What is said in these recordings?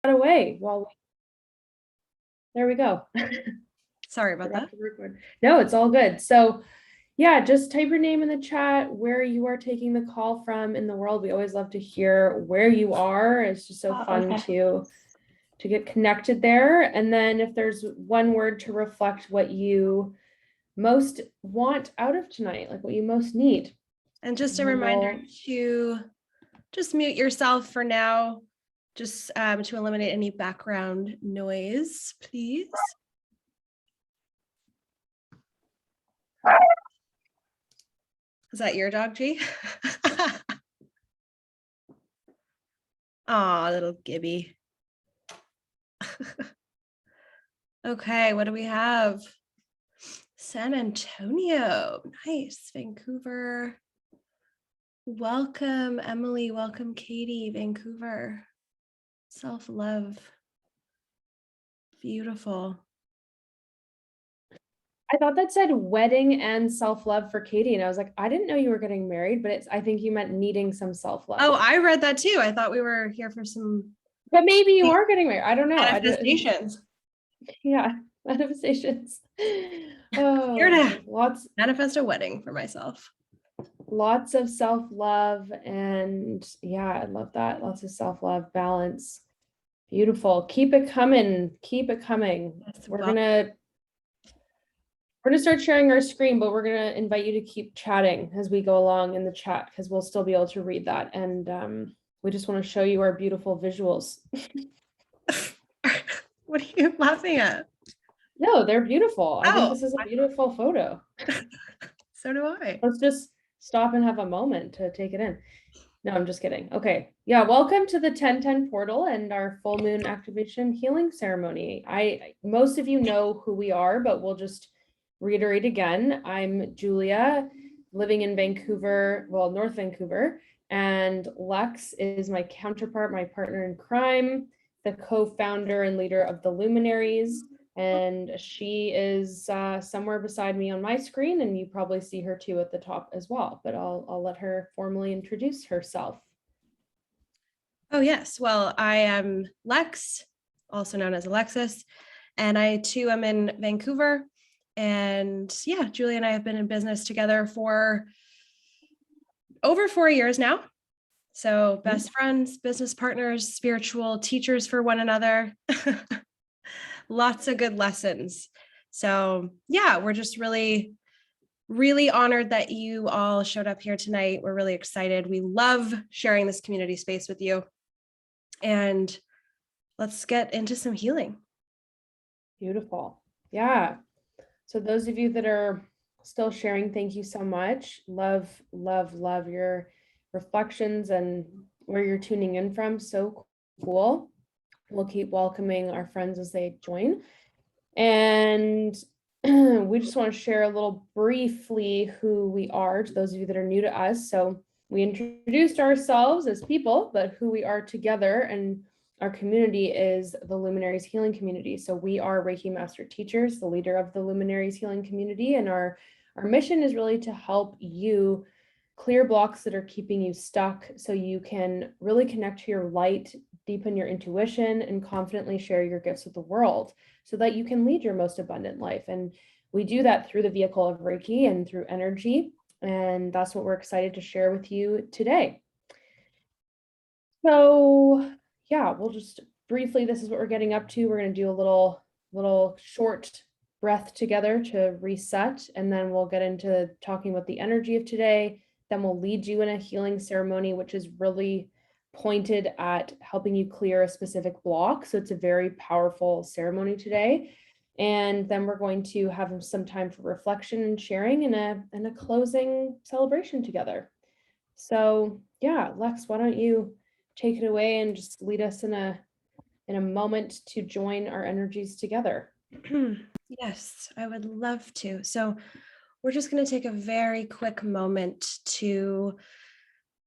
away there we go. Sorry about that. No, it's all good. So yeah, just type your name in the chat, where you are taking the call from in the world. We always love to hear where you are. It's just so fun to get connected there. And then if there's one word to reflect what you most want out of tonight, like what you most need. And just a reminder to just mute yourself for now, just to eliminate any background noise, please. Is that your dog, G? Aw, little Gibby. Okay, what do we have? San Antonio. Nice. Vancouver. Welcome, Emily. Welcome, Katie. Vancouver. Self-love. Beautiful. I thought that said wedding and self-love for Katie. And I was like, I didn't know you were getting married, but I think you meant needing some self-love. Oh, I read that too. I thought we were here for some. But maybe you are getting married. I don't know. Manifestations. Yeah, manifestations. Oh, here to manifest a wedding for myself. Lots of self-love, and yeah, I love that. Lots of self-love, balance. Beautiful. Keep it coming. Keep it coming. We're gonna start sharing our screen, but we're gonna invite you to keep chatting as we go along in the chat, because we'll still be able to read that. And we just want to show you our beautiful visuals. What are you laughing at? No, they're beautiful. I think this is a beautiful photo. So do I. Let's just stop and have a moment to take it in. No, I'm just kidding. Okay. Yeah. Welcome to the 1010 portal and our full moon activation healing ceremony. Most of you know who we are, but we'll just reiterate again. I'm Julia, living in Vancouver, well, North Vancouver, and Lex is my counterpart, my partner in crime, the co-founder and leader of the Luminaries. And she is somewhere beside me on my screen, and you probably see her too at the top as well, but I'll let her formally introduce herself. Oh, yes. Well, I am Lex, also known as Alexis, and I too am in Vancouver. And yeah, Julie and I have been in business together for over 4 years now. So best friends, business partners, spiritual teachers for one another. Lots of good lessons. So yeah, we're just really, really honored that you all showed up here tonight. We're really excited. We love sharing this community space with you. And let's get into some healing. Beautiful. Yeah. So those of you that are still sharing, thank you so much. Love, love, love your reflections and where you're tuning in from. So cool. We'll keep welcoming our friends as they join. And we just want to share a little briefly who we are to those of you that are new to us. So we introduced ourselves as people, but who we are together and our community is the Luminaries Healing Community. So we are Reiki Master Teachers, the leader of the Luminaries Healing Community, and our mission is really to help you clear blocks that are keeping you stuck so you can really connect to your light, deepen your intuition, and confidently share your gifts with the world so that you can lead your most abundant life. And we do that through the vehicle of Reiki and through energy. And that's what we're excited to share with you today. So yeah, we'll just briefly, this is what we're getting up to. We're going to do a little short breath together to reset, and then we'll get into talking about the energy of today. Then we'll lead you in a healing ceremony, which is really pointed at helping you clear a specific block. So it's a very powerful ceremony today. And then we're going to have some time for reflection and sharing and a closing celebration together. So yeah, Lex, why don't you take it away and just lead us in a moment to join our energies together. Yes, I would love to. So we're just going to take a very quick moment to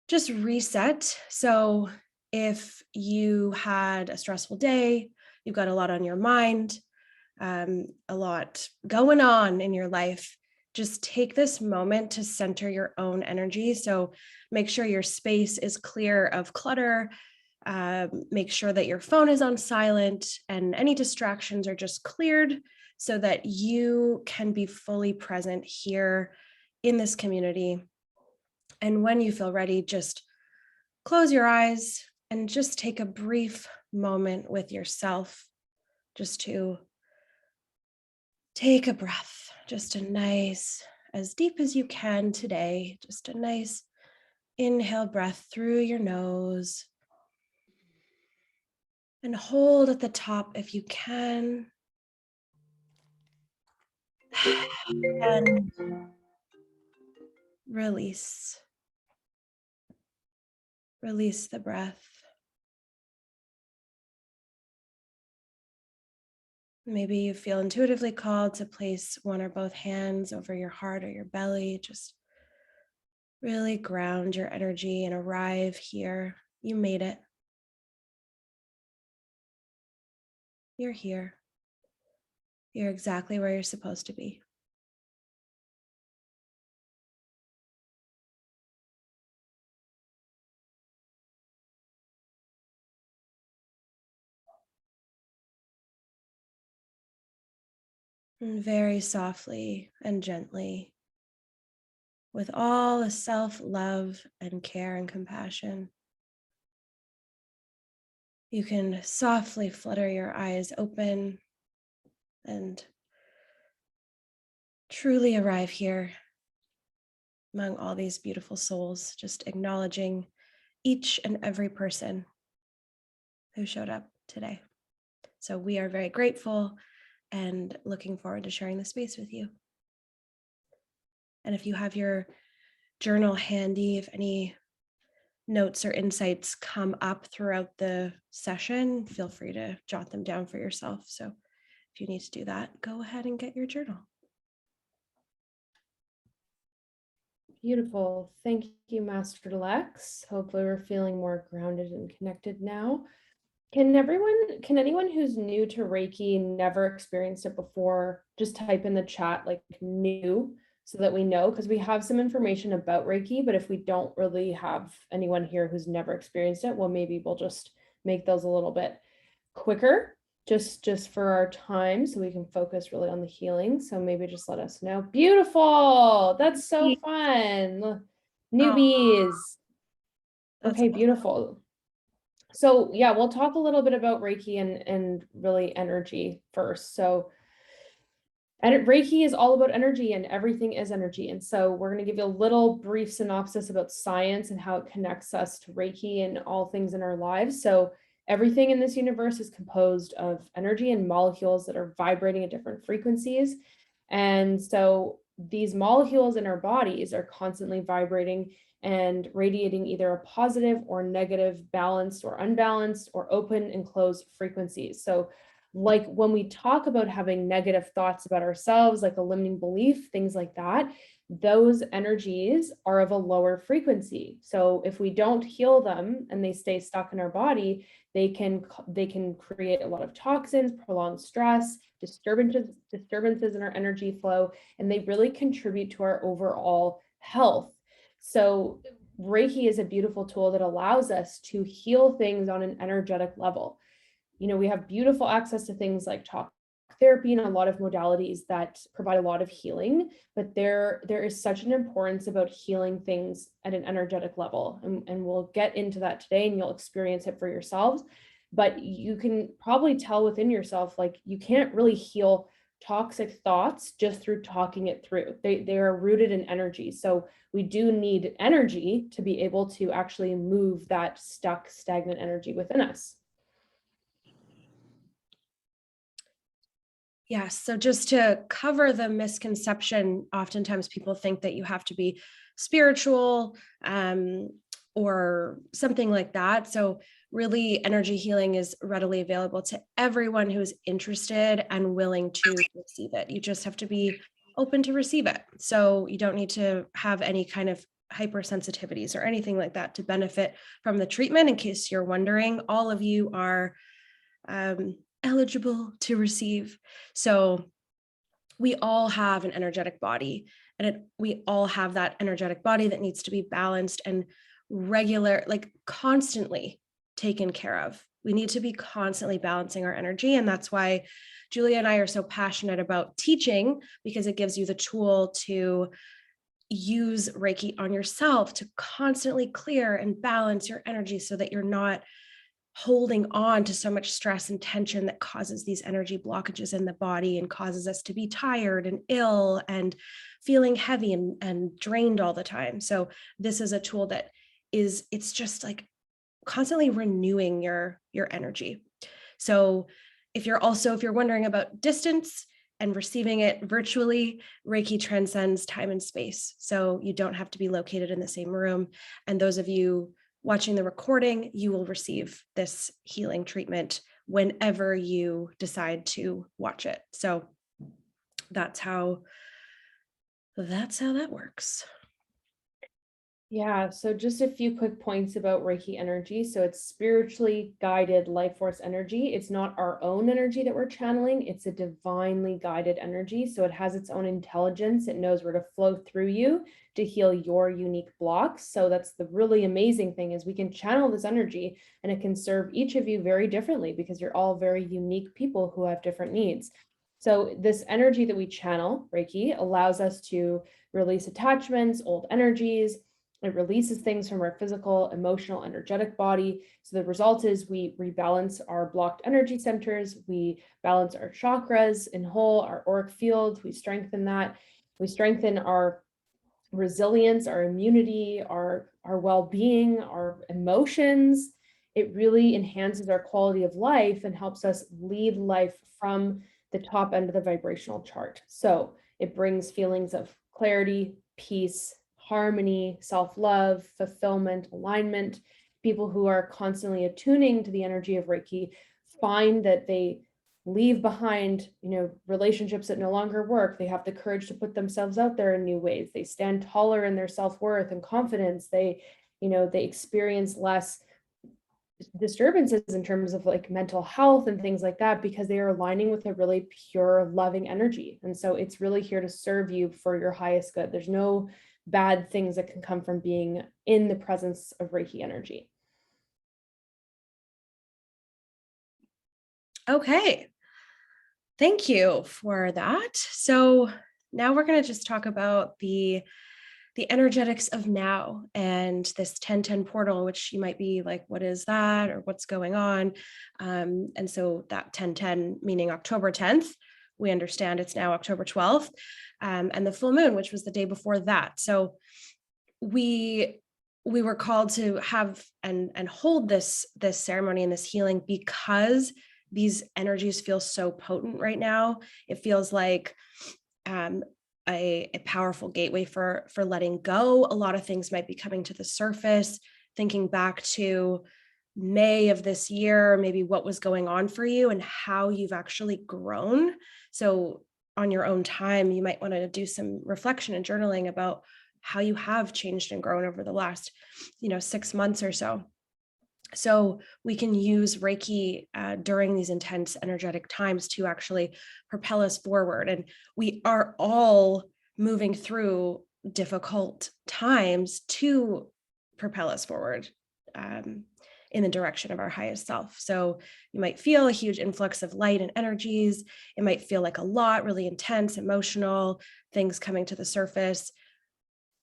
just reset. So if you had a stressful day, you've got a lot on your mind, a lot going on in your life, just take this moment to center your own energy. So make sure your space is clear of clutter, Make sure that your phone is on silent and any distractions are just cleared so that you can be fully present here in this community. And when you feel ready, just close your eyes and just take a brief moment with yourself just to take a breath, just a nice, as deep as you can today, just a nice inhale breath through your nose. And hold at the top if you can. And release. Release the breath. Maybe you feel intuitively called to place one or both hands over your heart or your belly. Just really ground your energy and arrive here. You made it. You're here. You're exactly where you're supposed to be. And very softly and gently, with all the self-love and care and compassion, you can softly flutter your eyes open and truly arrive here among all these beautiful souls, just acknowledging each and every person who showed up today. So we are very grateful and looking forward to sharing the space with you. And if you have your journal handy, if any notes or insights come up throughout the session, feel free to jot them down for yourself. So if you need to do that, go ahead and get your journal. Beautiful. Thank you, Master Lex. Hopefully we're feeling more grounded and connected now. Can anyone who's new to Reiki, never experienced it before, just type in the chat like new so that we know, because we have some information about Reiki, but if we don't really have anyone here who's never experienced it, well, maybe we'll just make those a little bit quicker just for our time so we can focus really on the healing. So maybe just let us know. Beautiful. That's so fun. Newbies. Okay, beautiful. So yeah, we'll talk a little bit about Reiki and really energy first. So Reiki is all about energy and everything is energy. And so we're going to give you a little brief synopsis about science and how it connects us to Reiki and all things in our lives. So everything in this universe is composed of energy and molecules that are vibrating at different frequencies. And so these molecules in our bodies are constantly vibrating and radiating either a positive or negative, balanced or unbalanced, or open and closed frequencies. So like when we talk about having negative thoughts about ourselves, like a limiting belief, things like that, those energies are of a lower frequency. So if we don't heal them and they stay stuck in our body, they can create a lot of toxins, prolonged stress, disturbances in our energy flow, and they really contribute to our overall health. So Reiki is a beautiful tool that allows us to heal things on an energetic level. You know, we have beautiful access to things like talk therapy and a lot of modalities that provide a lot of healing, but there is such an importance about healing things at an energetic level. And we'll get into that today and you'll experience it for yourselves. But you can probably tell within yourself, like you can't really heal toxic thoughts just through talking it through. They are rooted in energy. So we do need energy to be able to actually move that stuck, stagnant energy within us. Yes. So just to cover the misconception, oftentimes people think that you have to be spiritual or something like that. So really energy healing is readily available to everyone who's interested and willing to receive it. You just have to be open to receive it. So you don't need to have any kind of hypersensitivities or anything like that to benefit from the treatment. In case you're wondering, all of you are eligible to receive. So we all have an energetic body, and we all have that energetic body that needs to be balanced and regular, like constantly taken care of. We need to be constantly balancing our energy. And that's why Julia and I are so passionate about teaching, because it gives you the tool to use Reiki on yourself to constantly clear and balance your energy so that you're not holding on to so much stress and tension that causes these energy blockages in the body and causes us to be tired and ill and feeling heavy and drained all the time. So this is a tool that it's just like constantly renewing your energy. So if you're wondering about distance and receiving it virtually, Reiki transcends time and space. So you don't have to be located in the same room. And those of you watching the recording, you will receive this healing treatment whenever you decide to watch it. So that's how that works. Yeah, so just a few quick points about Reiki energy. So it's spiritually guided life force energy. It's not our own energy that we're channeling. It's a divinely guided energy. So it has its own intelligence. It knows where to flow through you to heal your unique blocks. So that's the really amazing thing, is we can channel this energy and it can serve each of you very differently, because you're all very unique people who have different needs. So this energy that we channel, Reiki, allows us to release attachments, old energies. It releases things from our physical, emotional, energetic body. So the result is we rebalance our blocked energy centers. We balance our chakras in whole, our auric field. We strengthen that. We strengthen our resilience, our immunity, our well-being, our emotions. It really enhances our quality of life and helps us lead life from the top end of the vibrational chart. So it brings feelings of clarity, peace, harmony, self-love, fulfillment, alignment. People who are constantly attuning to the energy of Reiki find that they leave behind, relationships that no longer work. They have the courage to put themselves out there in new ways. They stand taller in their self-worth and confidence. They experience less disturbances in terms of like mental health and things like that, because they are aligning with a really pure, loving energy. And so it's really here to serve you for your highest good. There's no bad things that can come from being in the presence of Reiki energy. Okay. Thank you for that. So now we're going to just talk about the energetics of now and this 1010 portal, which you might be like, what is that, or what's going on? And so that 1010 meaning October 10th, we understand it's now October 12th, and the full moon, which was the day before that. So we were called to have and hold this ceremony and this healing because these energies feel so potent right now. It feels like a powerful gateway for letting go. A lot of things might be coming to the surface, thinking back to May of this year, maybe what was going on for you and how you've actually grown. So on your own time, you might want to do some reflection and journaling about how you have changed and grown over the last, 6 months or so. So we can use Reiki during these intense energetic times to actually propel us forward. And we are all moving through difficult times to propel us forward in the direction of our highest self. So you might feel a huge influx of light and energies. It might feel like a lot, really intense, emotional things coming to the surface.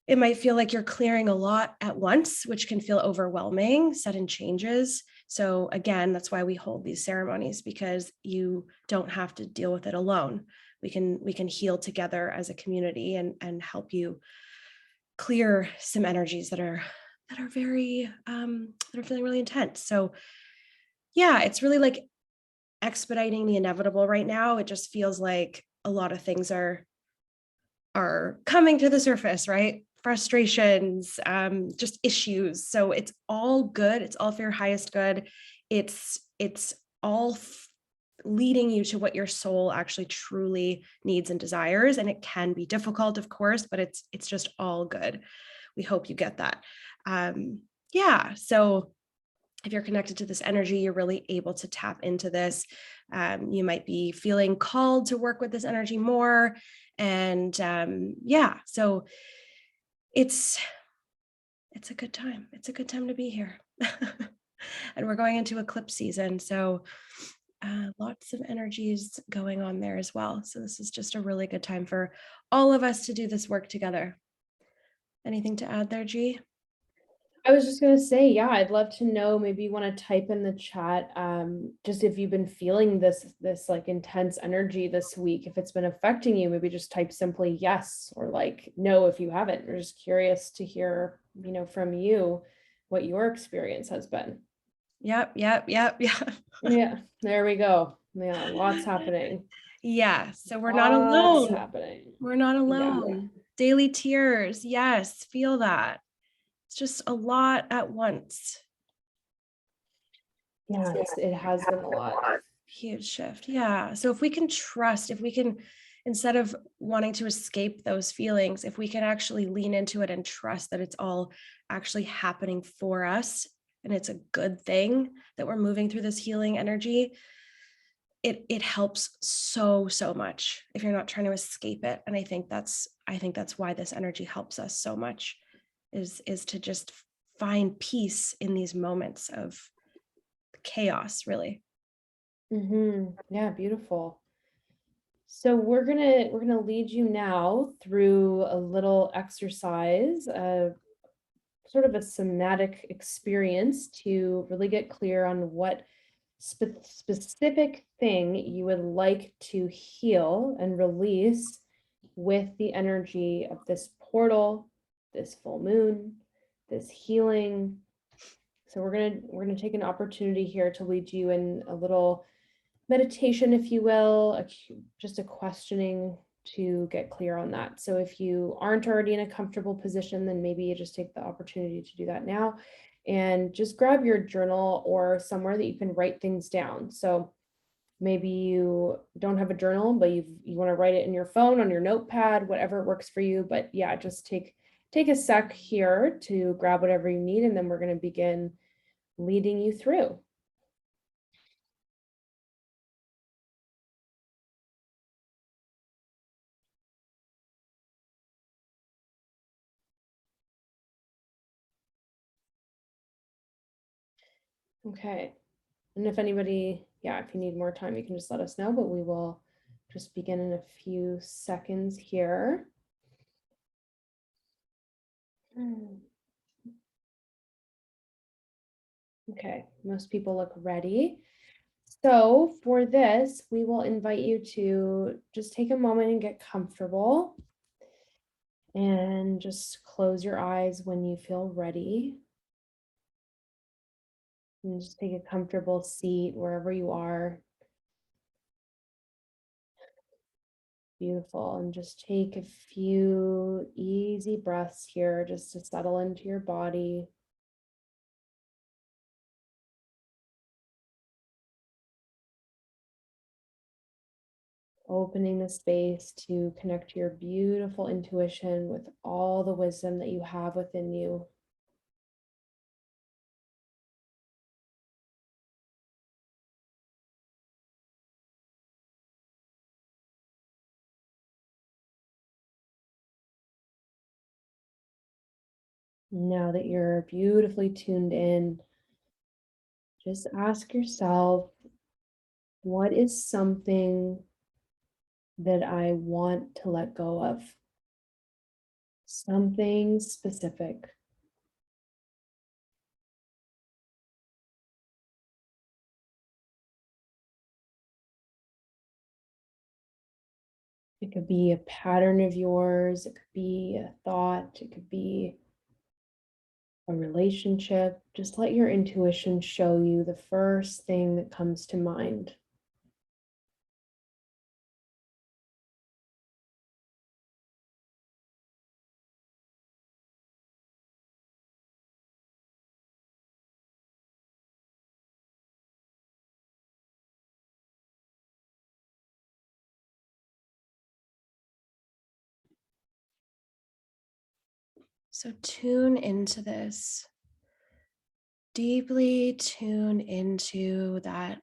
It might feel like you're clearing a lot at once, which can feel overwhelming, sudden changes. So again, that's why we hold these ceremonies, because you don't have to deal with it alone. We can heal together as a community and help you clear some energies that are very that are feeling really intense. So yeah, it's really like expediting the inevitable right now. It just feels like a lot of things are coming to the surface, right? Frustrations, just issues. So it's all good. It's all for your highest good. It's all leading you to what your soul actually truly needs and desires. And it can be difficult, of course, but it's just all good. We hope you get that. Yeah. So if you're connected to this energy, you're really able to tap into this. You might be feeling called to work with this energy more. And yeah, so it's a good time. It's a good time to be here. and we're going into eclipse season. So lots of energies going on there as well. So this is just a really good time for all of us to do this work together. Anything to add there, G? I was just gonna say, yeah, I'd love to know, maybe you wanna type in the chat, just if you've been feeling this like intense energy this week, if it's been affecting you, maybe just type simply yes or like no if you haven't. We're just curious to hear, from you what your experience has been. Yep. Yeah, there we go. Yeah, lots happening. Yeah. So we're not Lots alone. happening. We're not Yeah. alone. Daily tears. Yes. Feel that. It's just a lot at once. Yes, it has been a lot. Huge shift. Yeah. So if we can trust, if we can, instead of wanting to escape those feelings, if we can actually lean into it and trust that it's all actually happening for us and it's a good thing that we're moving through this healing energy, it helps so much if you're not trying to escape it. And I think that's why this energy helps us so much, is to just find peace in these moments of chaos, really. Yeah, beautiful. So we're gonna lead you now through a little exercise, sort of a somatic experience to really get clear on what specific thing you would like to heal and release with the energy of this portal, this full moon, this healing. So we're gonna take an opportunity here to lead you in a little meditation, if you will, just a questioning to get clear on that. So if you aren't already in a comfortable position, then maybe you just take the opportunity to do that now and just grab your journal or somewhere that you can write things down. So maybe you don't have a journal, but you want to write it in your phone, on your notepad, whatever works for you. But yeah, just take a sec here to grab whatever you need, and then we're going to begin leading you through. Okay. And if anybody, yeah, if you need more time, you can just let us know, but we will just begin in a few seconds here. Okay, most people look ready. So for this, we will invite you to just take a moment and get comfortable and just close your eyes when you feel ready. And just take a comfortable seat wherever you are. Beautiful. And just take a few easy breaths here just to settle into your body. Opening the space to connect to your beautiful intuition with all the wisdom that you have within you. Now that you're beautifully tuned in, just ask yourself, what is something that I want to let go of? Something specific. It could be a pattern of yours, it could be a thought, it could be a relationship. Just let your intuition show you the first thing that comes to mind. So tune into this. Deeply tune into that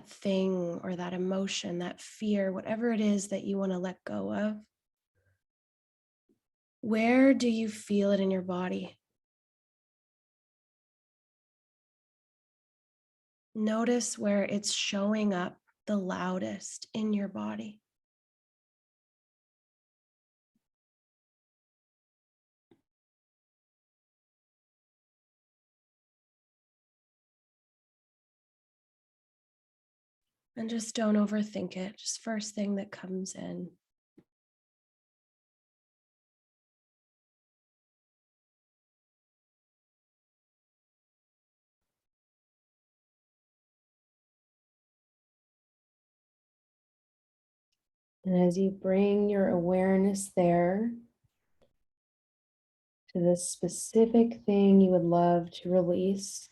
thing or that emotion, that fear, whatever it is that you want to let go of. Where do you feel it in your body? Notice where it's showing up the loudest in your body. And just don't overthink it. Just first thing that comes in. And as you bring your awareness there to this specific thing you would love to release,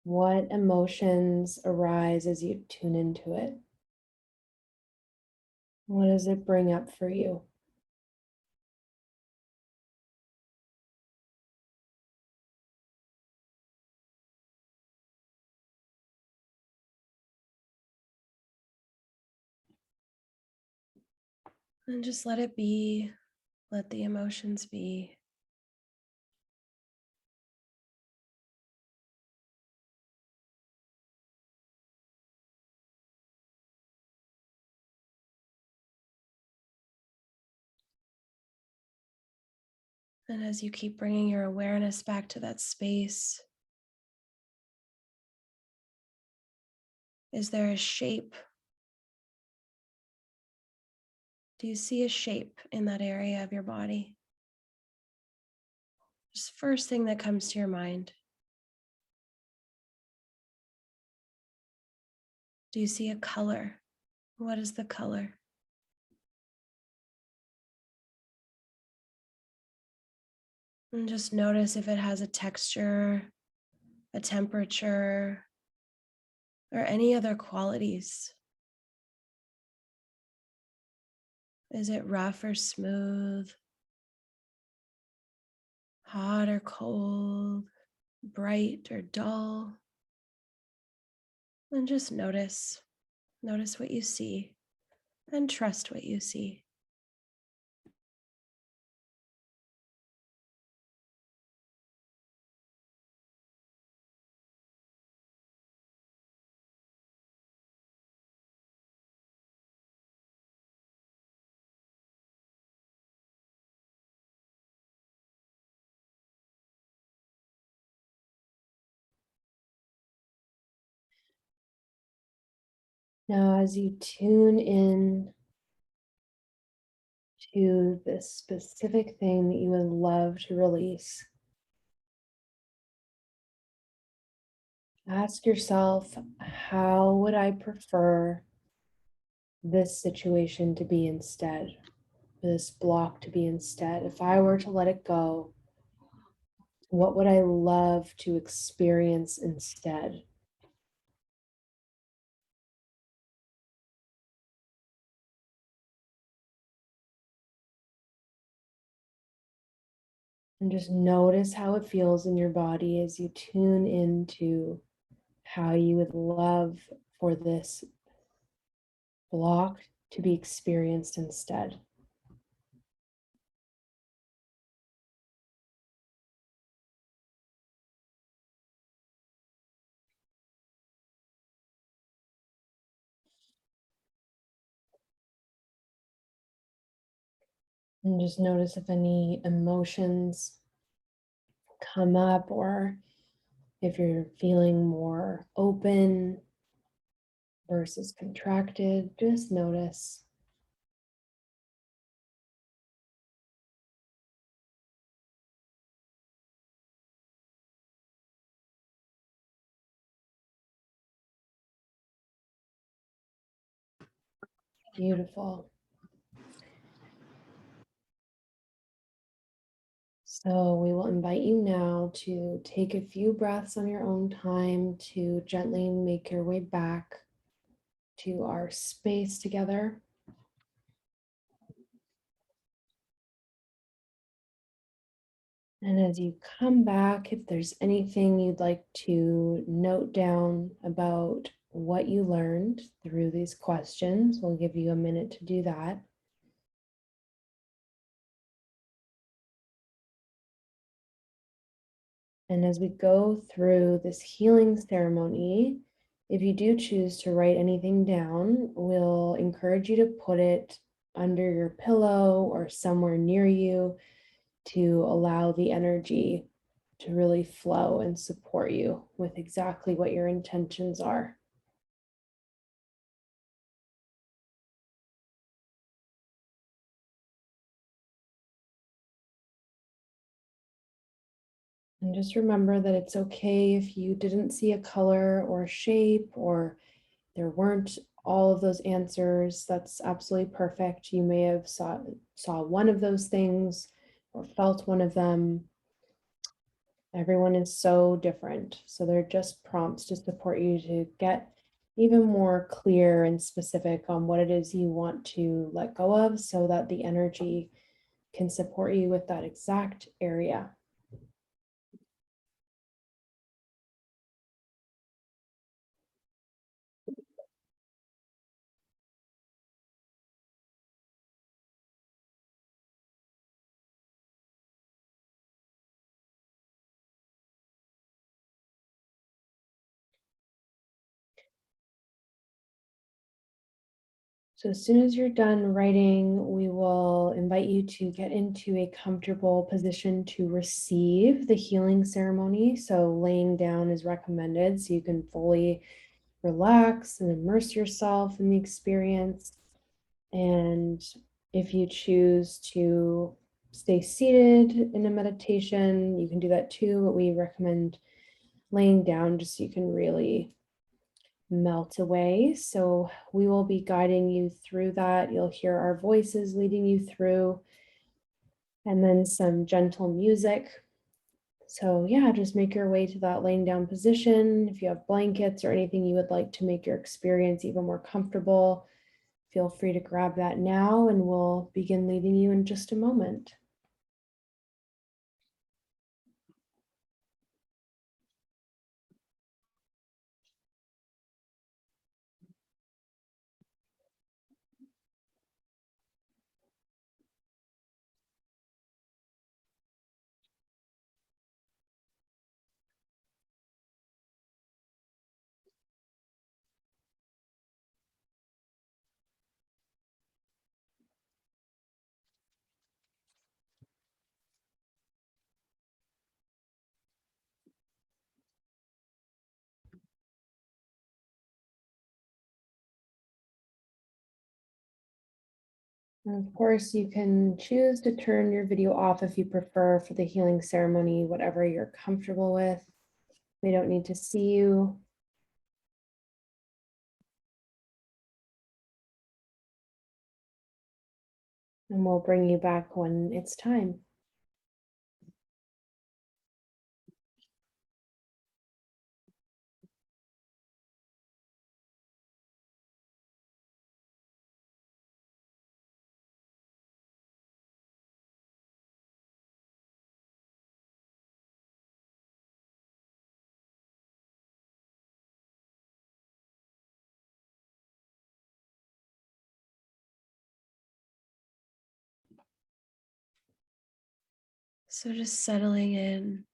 what emotions arise as you tune into it? What does it bring up for you? And just let it be. Let the emotions be. And as you keep bringing your awareness back to that space, is there a shape? Do you see a shape in that area of your body? Just first thing that comes to your mind. Do you see a color? What is the color? And just notice if it has a texture, a temperature, or any other qualities. Is it rough or smooth? Hot or cold? Bright or dull? And just notice. Notice what you see and trust what you see. Now, as you tune in to this specific thing that you would love to release, ask yourself, how would I prefer this situation to be instead? This block to be instead? If I were to let it go, what would I love to experience instead? And just notice how it feels in your body as you tune into how you would love for this block to be experienced instead. And just notice if any emotions come up or if you're feeling more open versus contracted. Just notice. Beautiful. So we will invite you now to take a few breaths on your own time to gently make your way back to our space together. And as you come back, if there's anything you'd like to note down about what you learned through these questions, we'll give you a minute to do that. And as we go through this healing ceremony, if you do choose to write anything down, we'll encourage you to put it under your pillow or somewhere near you to allow the energy to really flow and support you with exactly what your intentions are. And just remember that it's okay if you didn't see a color or a shape or there weren't all of those answers. That's absolutely perfect. You may have saw one of those things or felt one of them. Everyone is so different. So they're just prompts to support you to get even more clear and specific on what it is you want to let go of so that the energy can support you with that exact area. So as soon as you're done writing, we will invite you to get into a comfortable position to receive the healing ceremony. So laying down is recommended so you can fully relax and immerse yourself in the experience. And if you choose to stay seated in a meditation, you can do that too, but we recommend laying down just so you can really melt away. So we will be guiding you through that. You'll hear our voices leading you through, and then some gentle music. So yeah, just make your way to that laying down position. If you have blankets or anything you would like to make your experience even more comfortable, feel free to grab that now, and we'll begin leading you in just a moment. And of course, you can choose to turn your video off if you prefer for the healing ceremony, whatever you're comfortable with. We don't need to see you. And we'll bring you back when it's time. So just settling in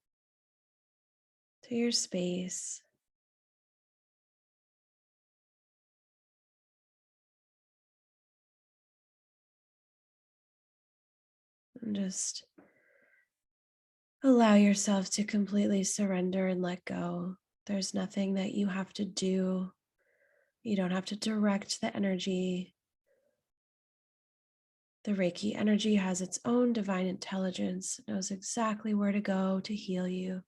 to your space. And just allow yourself to completely surrender and let go. There's nothing that you have to do. You don't have to direct the energy. The Reiki energy has its own divine intelligence, knows exactly where to go to heal you.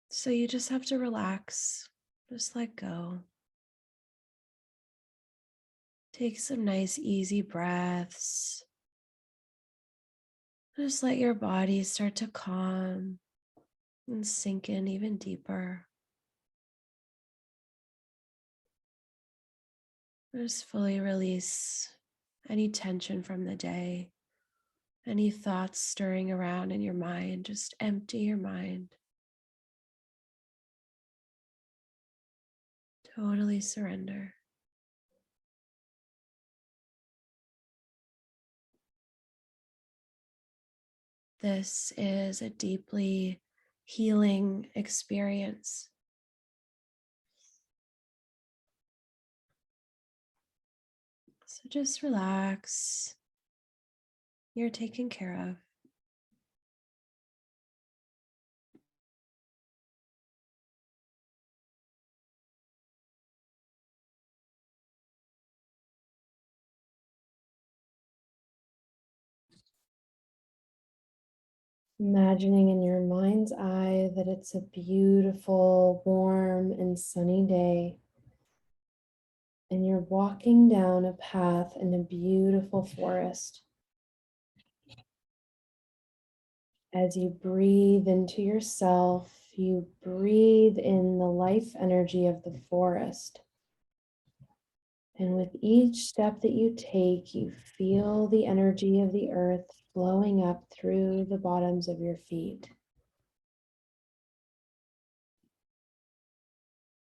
So you just have to relax, just let go. Take some nice, easy breaths. Just let your body start to calm and sink in even deeper. Just fully release any tension from the day, any thoughts stirring around in your mind. Just empty your mind. Totally surrender. This is a deeply healing experience. So just relax. You're taken care of. Imagining in your mind's eye that it's a beautiful, warm, and sunny day, and you're walking down a path in a beautiful forest. As you breathe into yourself, you breathe in the life energy of the forest. And with each step that you take, you feel the energy of the earth flowing up through the bottoms of your feet.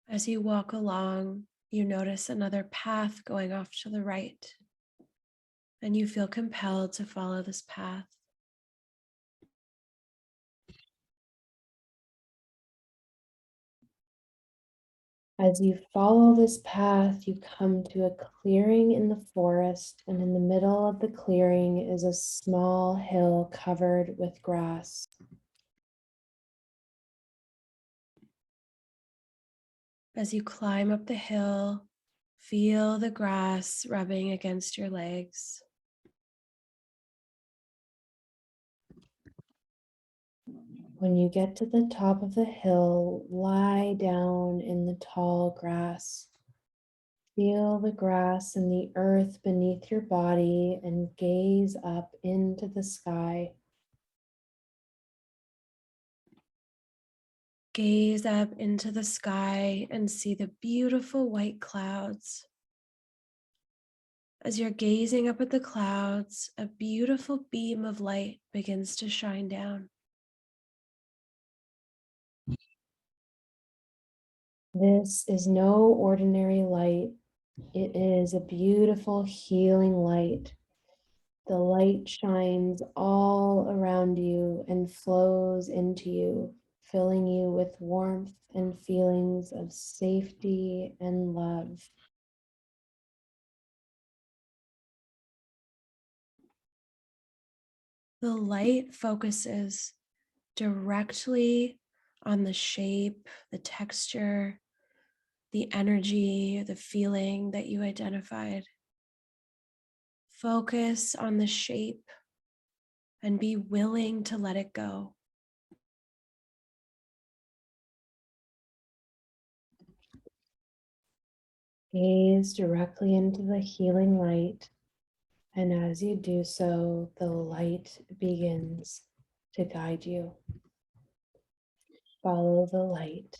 As you walk along, you notice another path going off to the right, and you feel compelled to follow this path. As you follow this path, you come to a clearing in the forest, and in the middle of the clearing is a small hill covered with grass. As you climb up the hill, feel the grass rubbing against your legs. When you get to the top of the hill, lie down in the tall grass. Feel the grass and the earth beneath your body and gaze up into the sky. Gaze up into the sky and see the beautiful white clouds. As you're gazing up at the clouds, a beautiful beam of light begins to shine down. This is no ordinary light. It is a beautiful healing light. The light shines all around you and flows into you, filling you with warmth and feelings of safety and love. The light focuses directly on the shape, the texture, the energy, the feeling that you identified. Focus on the shape and be willing to let it go. Gaze directly into the healing light, and as you do so, the light begins to guide you. Follow the light.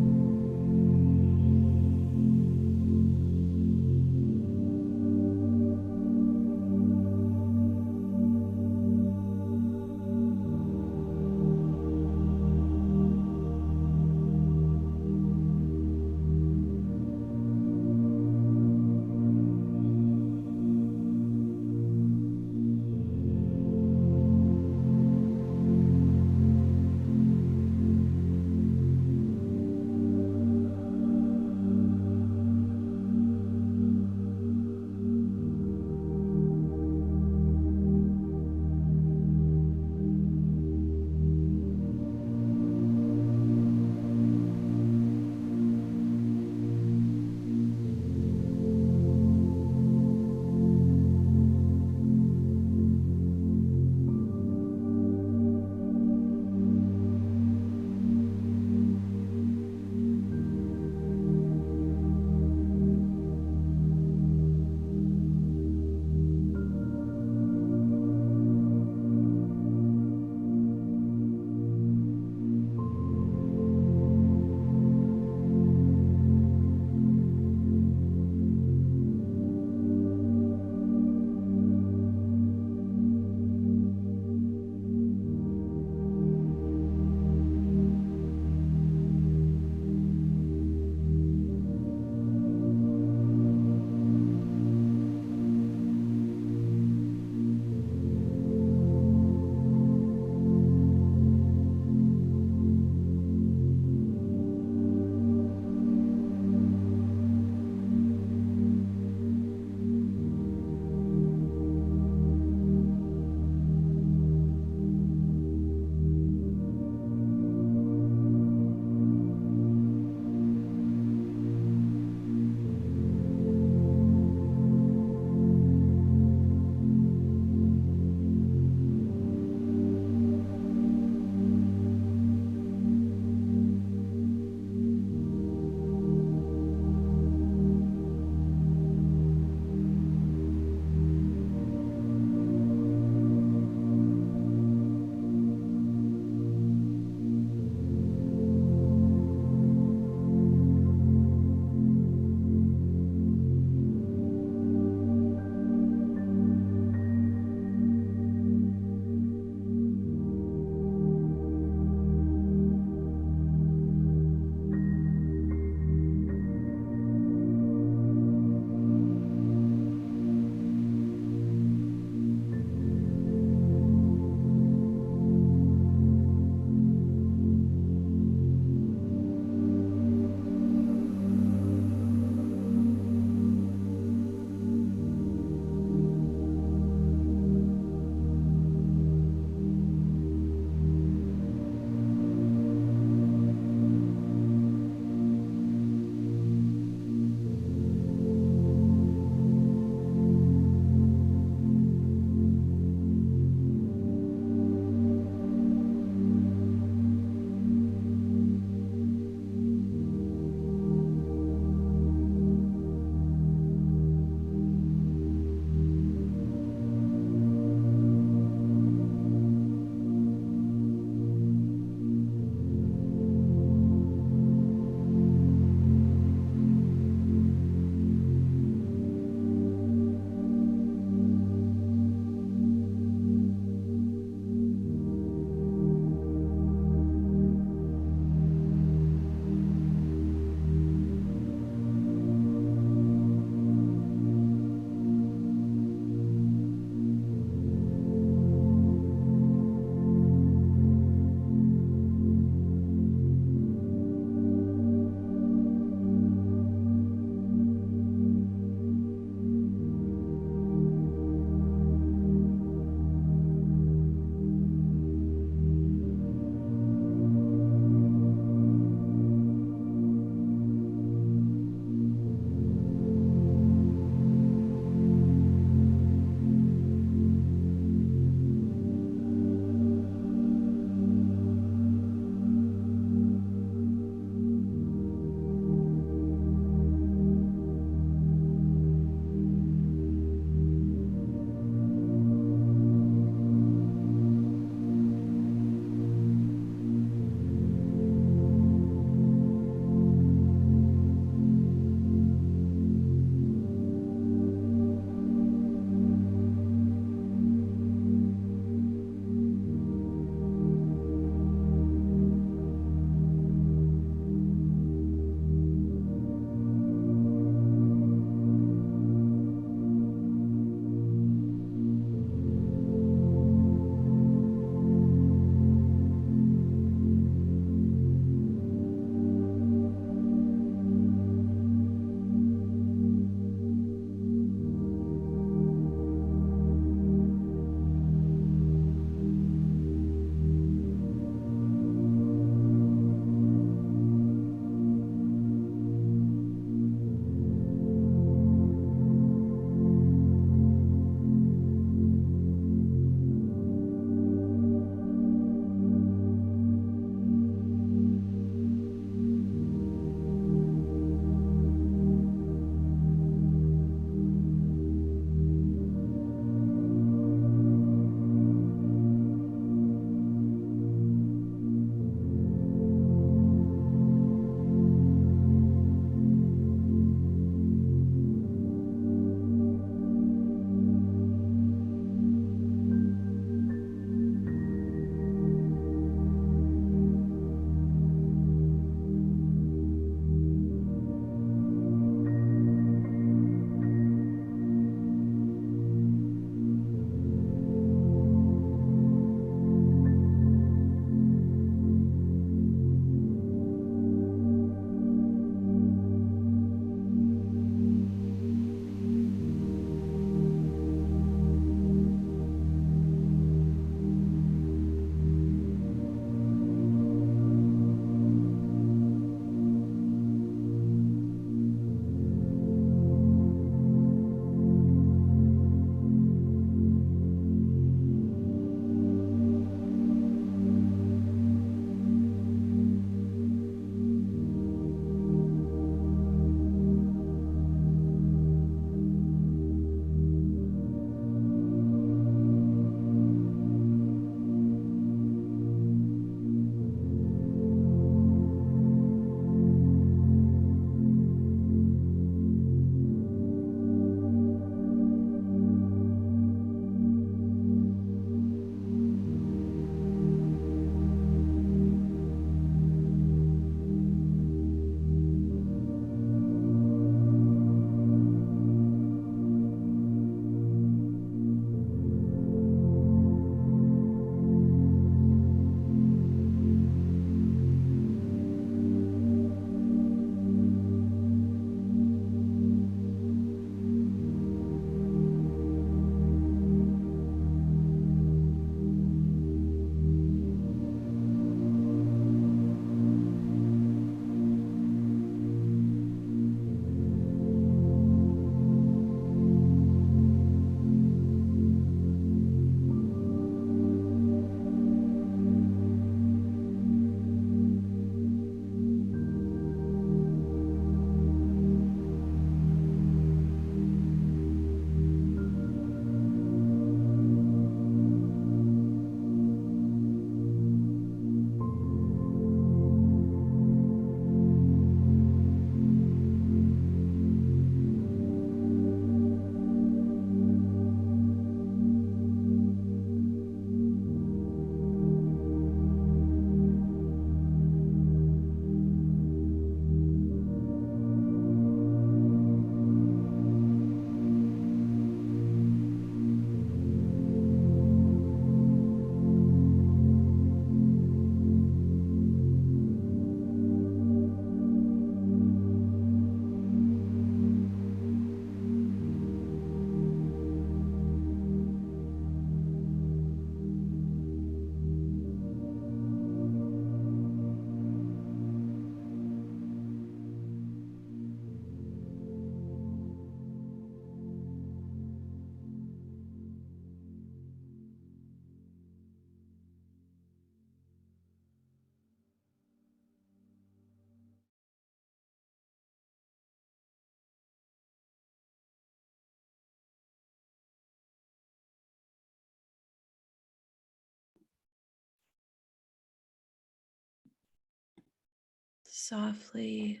softly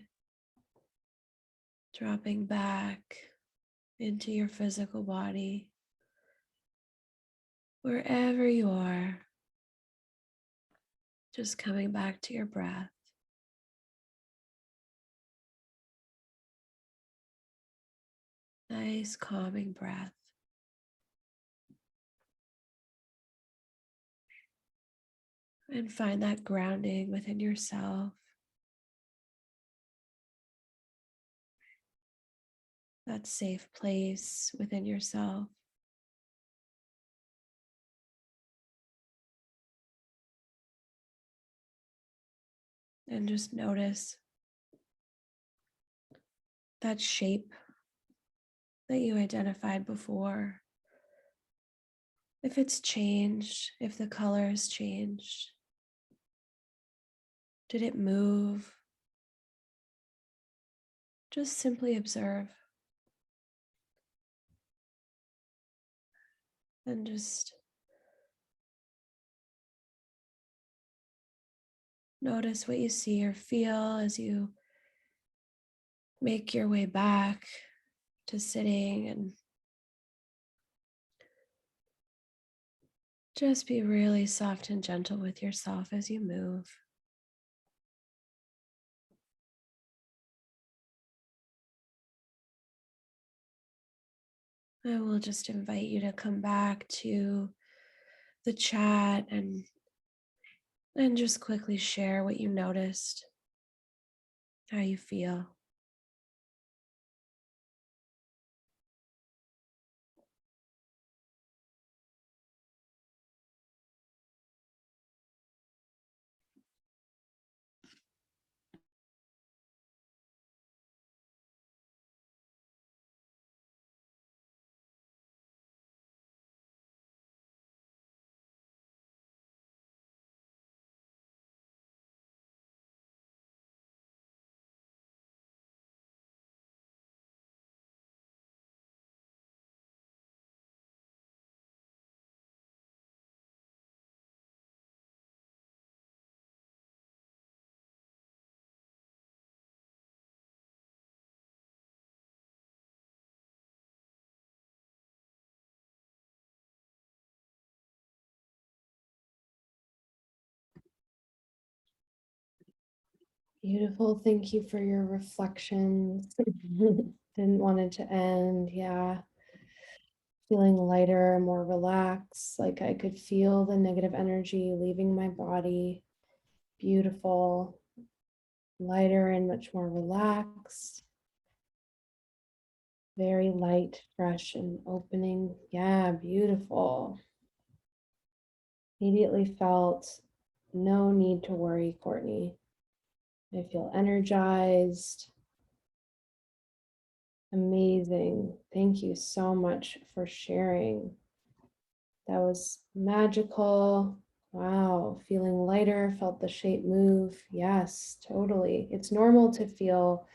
dropping back into your physical body, wherever you are, just coming back to your breath. Nice, calming breath. And find that grounding within yourself, that safe place within yourself. And just notice that shape that you identified before. If it's changed, if the color has changed, did it move? Just simply observe and just notice what you see or feel as you make your way back to sitting, and just be really soft and gentle with yourself as you move. I will just invite you to come back to the chat and just quickly share what you noticed, how you feel. Beautiful. Thank you for your reflections. Didn't want it to end. Yeah. Feeling lighter, more relaxed, like I could feel the negative energy leaving my body. Beautiful. Lighter and much more relaxed. Very light, fresh, and opening. Yeah, beautiful. Immediately felt no need to worry, Courtney. I feel energized. Amazing. Thank you so much for sharing. That was magical. Wow. Feeling lighter, felt the shape move. Yes, totally. It's normal to feel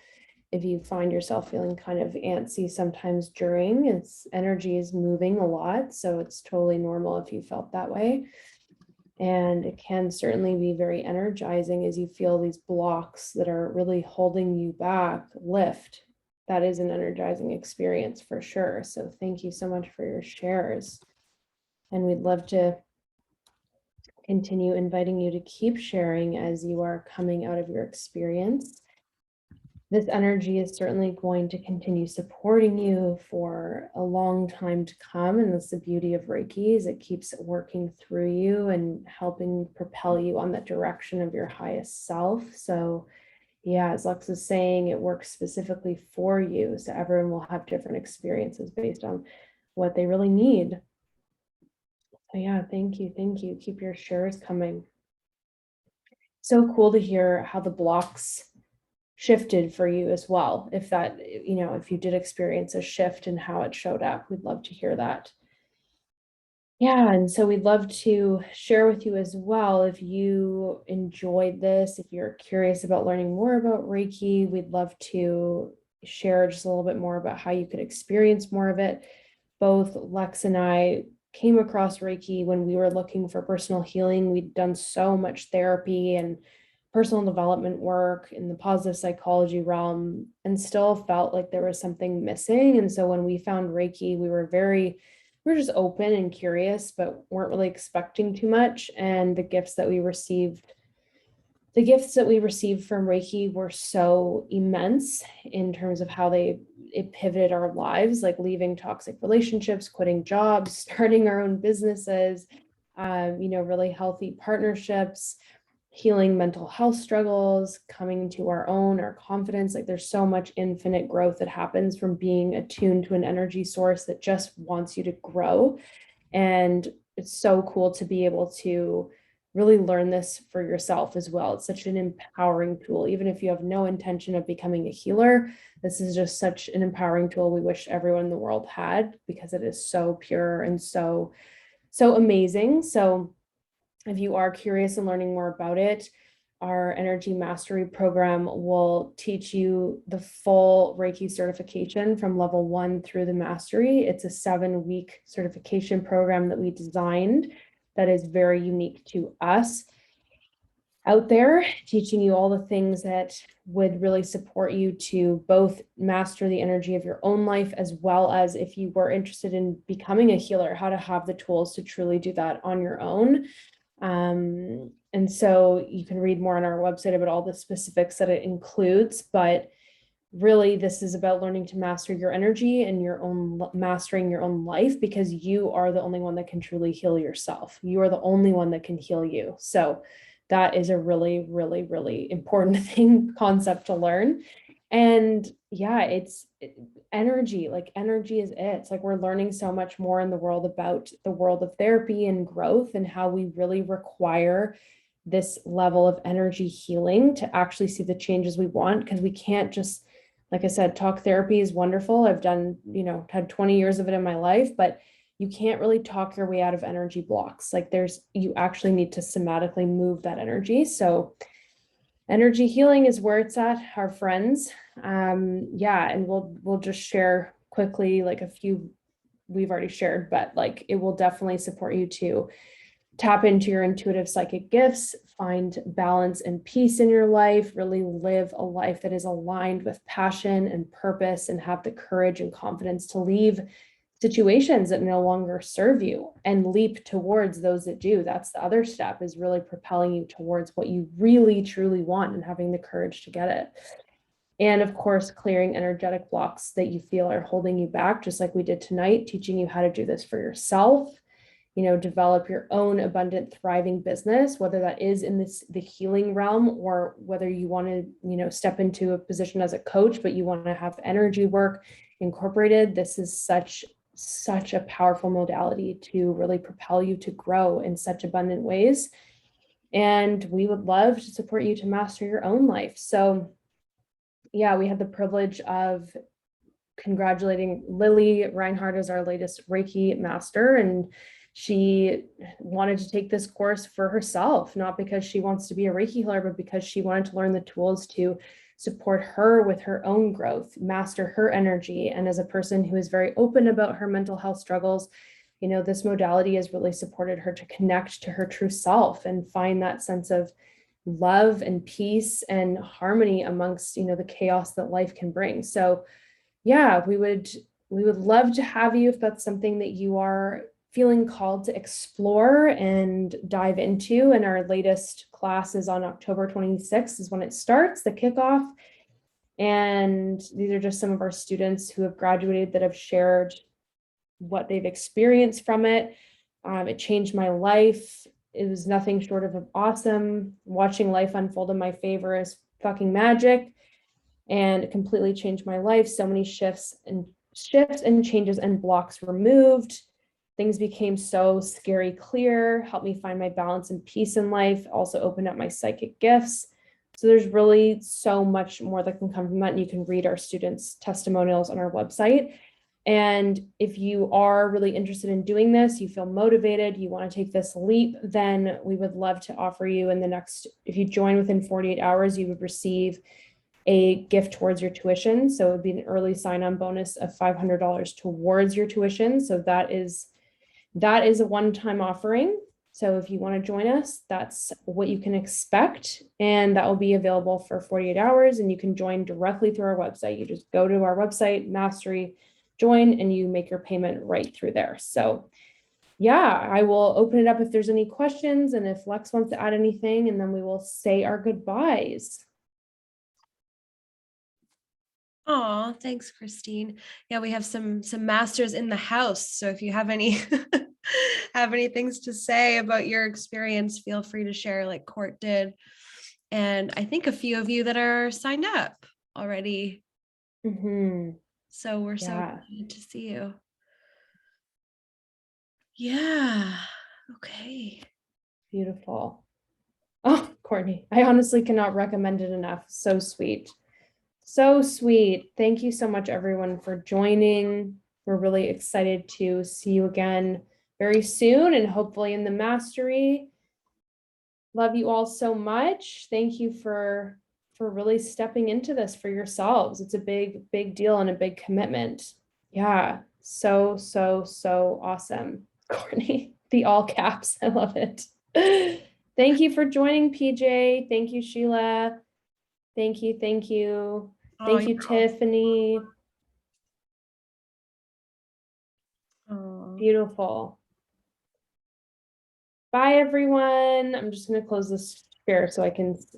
if you find yourself feeling kind of antsy sometimes during, its energy is moving a lot. So it's totally normal if you felt that way. And it can certainly be very energizing as you feel these blocks that are really holding you back lift. That is an energizing experience for sure. So thank you so much for your shares. And we'd love to continue inviting you to keep sharing as you are coming out of your experience. This energy is certainly going to continue supporting you for a long time to come. And that's the beauty of Reiki, is it keeps working through you and helping propel you on that direction of your highest self. So yeah, as Lex is saying, it works specifically for you. So everyone will have different experiences based on what they really need. So yeah, thank you. Thank you. Keep your shares coming. So cool to hear how the blocks shifted for you as well. If that, if you did experience a shift in how it showed up, we'd love to hear that. Yeah, and so we'd love to share with you as well. If you enjoyed this, if you're curious about learning more about Reiki, we'd love to share just a little bit more about how you could experience more of it. Both Lex and I came across Reiki when we were looking for personal healing. We'd done so much therapy and personal development work in the positive psychology realm, and still felt like there was something missing. And so when we found Reiki, we were just open and curious, but weren't really expecting too much. And the gifts that we received from Reiki were so immense in terms of how it pivoted our lives, like leaving toxic relationships, quitting jobs, starting our own businesses, really healthy partnerships, healing mental health struggles, coming to our confidence. Like there's so much infinite growth that happens from being attuned to an energy source that just wants you to grow. And it's so cool to be able to really learn this for yourself as well. It's such an empowering tool. Even if you have no intention of becoming a healer, this is just such an empowering tool we wish everyone in the world had, because it is so pure and so amazing. So if you are curious and learning more about it, our energy mastery program will teach you the full Reiki certification from level 1 through the mastery. It's a 7-week certification program that we designed that is very unique to us out there, teaching you all the things that would really support you to both master the energy of your own life, as well as, if you were interested in becoming a healer, how to have the tools to truly do that on your own. And so you can read more on our website about all the specifics that it includes, but really this is about learning to master your energy and mastering your own life, because you are the only one that can truly heal yourself. You are the only one that can heal you. So that is a really, really, really important concept to learn. And yeah, energy, like energy is it. It's like we're learning so much more in the world about the world of therapy and growth, and how we really require this level of energy healing to actually see the changes we want. Because we can't just, like I said, talk therapy is wonderful. I've done, had 20 years of it in my life, but you can't really talk your way out of energy blocks. Like you actually need to somatically move that energy. So energy healing is where it's at, our friends. And we'll just share quickly, like a few we've already shared, but like it will definitely support you to tap into your intuitive psychic gifts, find balance and peace in your life, really live a life that is aligned with passion and purpose, and have the courage and confidence to leave situations that no longer serve you and leap towards those that do. That's the other step, is really propelling you towards what you really truly want and having the courage to get it. And of course, clearing energetic blocks that you feel are holding you back, just like we did tonight, teaching you how to do this for yourself. Develop your own abundant, thriving business, whether that is in the healing realm, or whether you want to, step into a position as a coach, but you want to have energy work incorporated. This is such a powerful modality to really propel you to grow in such abundant ways. And we would love to support you to master your own life. So yeah, we had the privilege of congratulating Lily Reinhardt as our latest Reiki master. And she wanted to take this course for herself, not because she wants to be a Reiki healer, but because she wanted to learn the tools to support her with her own growth, master her energy. And as a person who is very open about her mental health struggles, this modality has really supported her to connect to her true self and find that sense of love and peace and harmony amongst, the chaos that life can bring. So yeah, we would love to have you if that's something that you are feeling called to explore and dive into. And our latest class is on October 26th is when it starts, the kickoff. And these are just some of our students who have graduated that have shared what they've experienced from it. It changed my life. It was nothing short of awesome. Watching life unfold in my favor is fucking magic. And it completely changed my life. So many shifts and changes and blocks removed. Things became so scary clear, helped me find my balance and peace in life, also opened up my psychic gifts. So there's really so much more that can come from that. And you can read our students' testimonials on our website. And if you are really interested in doing this, you feel motivated, you want to take this leap, then we would love to offer you if you join within 48 hours, you would receive a gift towards your tuition. So it would be an early sign-on bonus of $500 towards your tuition. So that is a one-time offering. So if you want to join us, that's what you can expect. And that will be available for 48 hours. And you can join directly through our website. You just go to our website, Mastery, join, and you make your payment right through there. So yeah, I will open it up if there's any questions and if Lex wants to add anything, and then we will say our goodbyes. Oh, thanks, Christine. Yeah, we have some masters in the house. So if you have any have any things to say about your experience, feel free to share like Court did. And I think a few of you that are signed up already. So we're so excited to see you. Yeah. Okay. Beautiful. Oh, Courtney, I honestly cannot recommend it enough. So sweet. So sweet. Thank you so much, everyone, for joining. We're really excited to see you again very soon and hopefully in the mastery. Love you all so much. Thank you for really stepping into this for yourselves. It's a big deal and a big commitment. Yeah, so awesome. Courtney, the all caps. I love it. Thank you for joining, PJ. Thank you, Sheila. Thank you. Thank you. Thank you, Tiffany. Beautiful. Bye, everyone. I'm just going to close this share so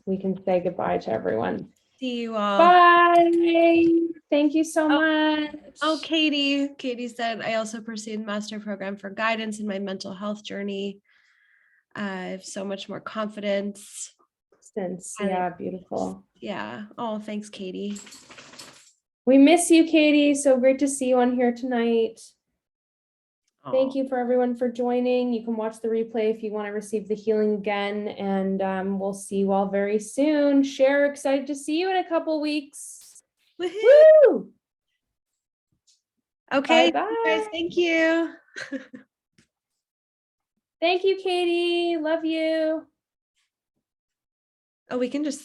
we can say goodbye to everyone. See you all. Bye. Thank you so much. Oh, Katie said, I also pursued master program for guidance in my mental health journey. I have so much more confidence. Yeah, beautiful. Yeah. Oh, thanks, Katie. We miss you, Katie. So great to see you on here tonight. Thank you for everyone for joining. You can watch the replay if you want to receive the healing again, and we'll see you all very soon. Cher, excited to see you in a couple weeks. Woo! Okay, bye, guys. Thank you. Thank you, Katie. Love you. Oh, we can just